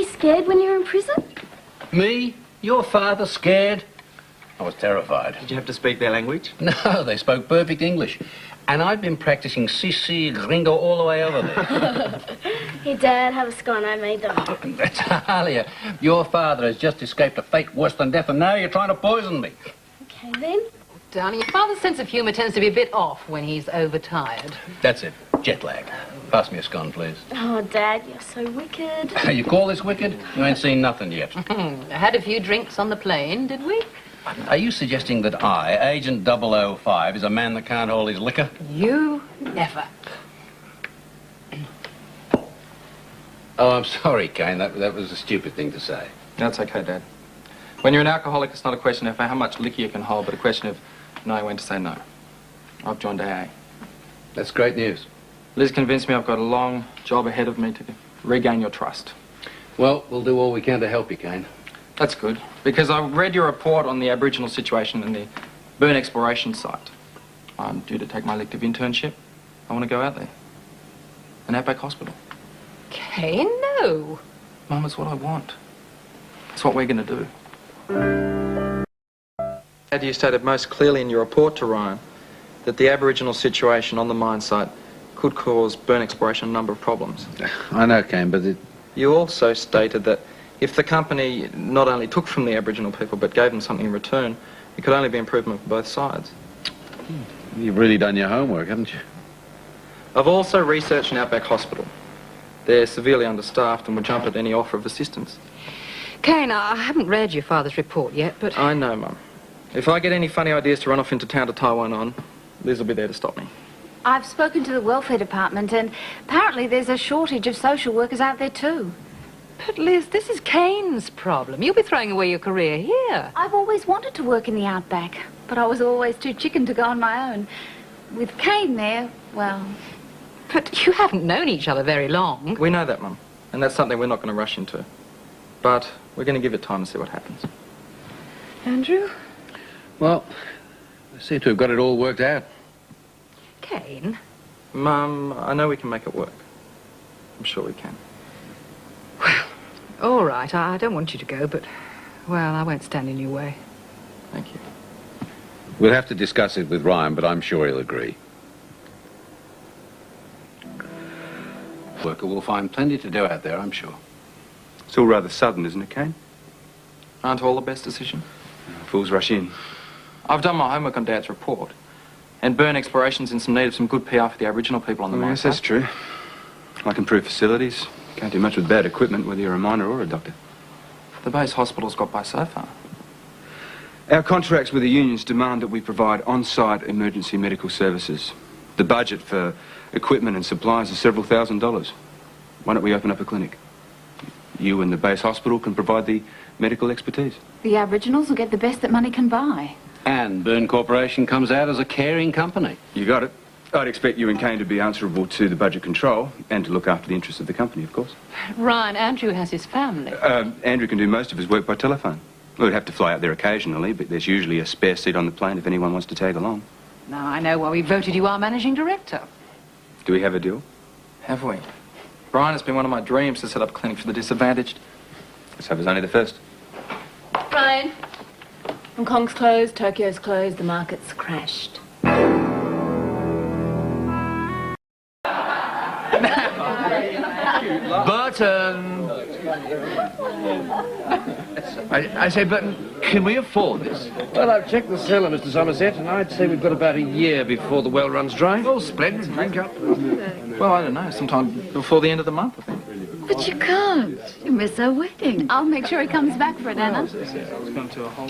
you scared when you were in prison? Me? Your father scared? I was terrified. Did you have to speak their language? No, they spoke perfect English. And I'd been practicing Sisi Gringo all the way over there. Hey, Dad, have a scone. I made them. Talia, your father has just escaped a fate worse than death, and now you're trying to poison me. Okay, then. Darling, your father's sense of humour tends to be a bit off when he's overtired. That's it. Jet lag. Pass me a scone, please. Oh, Dad, you're so wicked. You call this wicked? You ain't seen nothing yet. Had a few drinks on the plane, did we? Are you suggesting that I, Agent 005, is a man that can't hold his liquor? You never. Oh, I'm sorry, Kane. That was a stupid thing to say. That's okay, Dad. When you're an alcoholic, it's not a question of how much liquor you can hold, but a question of knowing when to say no. I've joined AA. That's great news. Liz convinced me I've got a long job ahead of me to regain your trust. Well, we'll do all we can to help you, Kane. That's good, because I read your report on the Aboriginal situation in the burn exploration site. I'm due to take my elective internship. I want to go out there. An outback hospital. Kane, no. Mum, it's what I want. It's what we're going to do. As you stated most clearly in your report to Ryan, that the Aboriginal situation on the mine site could cause burn exploration a number of problems. I know, Kane, but You also stated that if the company not only took from the Aboriginal people but gave them something in return, it could only be improvement for both sides. You've really done your homework, haven't you? I've also researched an outback hospital. They're severely understaffed and would jump at any offer of assistance. Kane, I haven't read your father's report yet, but... I know, Mum. If I get any funny ideas to run off into town to tie one on, Liz will be there to stop me. I've spoken to the welfare department, and apparently there's a shortage of social workers out there too. But, Liz, this is Kane's problem. You'll be throwing away your career here. I've always wanted to work in the outback, but I was always too chicken to go on my own. With Kane there, well... But you haven't known each other very long. We know that, Mum, and that's something we're not going to rush into. But we're going to give it time and see what happens. Andrew? Well, they seem to have got it all worked out. Kane? Mum, I know we can make it work. I'm sure we can. Well, all right. I don't want you to go, but, well, I won't stand in your way. Thank you. We'll have to discuss it with Ryan, but I'm sure he'll agree. Worker will find plenty to do out there, I'm sure. It's all rather sudden, isn't it, Kane? Aren't all the best decisions? Fools rush in. I've done my homework on Dad's report. And burn exploration's in some need of some good PR for the Aboriginal people on the mine Yes, that's site. true. Like improved facilities. Can't do much with bad equipment, whether you're a miner or a doctor. The base hospital's got by so far. Our contracts with the unions demand that we provide on-site emergency medical services. The budget for equipment and supplies is several $1,000s. Why don't we open up a clinic? You and the base hospital can provide the medical expertise. The Aboriginals will get the best that money can buy. And Burn Corporation comes out as a caring company. You got it. I'd expect you and Kane to be answerable to the budget control and to look after the interests of the company, of course. Ryan, Andrew has his family. Andrew can do most of his work by telephone. We'd have to fly out there occasionally, but there's usually a spare seat on the plane if anyone wants to tag along. Now I know why we voted you our managing director. Do we have a deal? Have we? Brian, it's been one of my dreams to set up a clinic for the disadvantaged. Let's hope it's only the first. Ryan. Hong Kong's closed, Tokyo's closed, the market's crashed. Burton! I say, Burton, can we afford this? Well, I've checked the cellar, Mr. Somerset, and I'd say we've got about a year before the well runs dry. Oh, splendid. Drink up. Well, I don't know, sometime before the end of the month, I think. But you can't. You miss our wedding. I'll make sure he comes back for dinner. It's gone to a whole...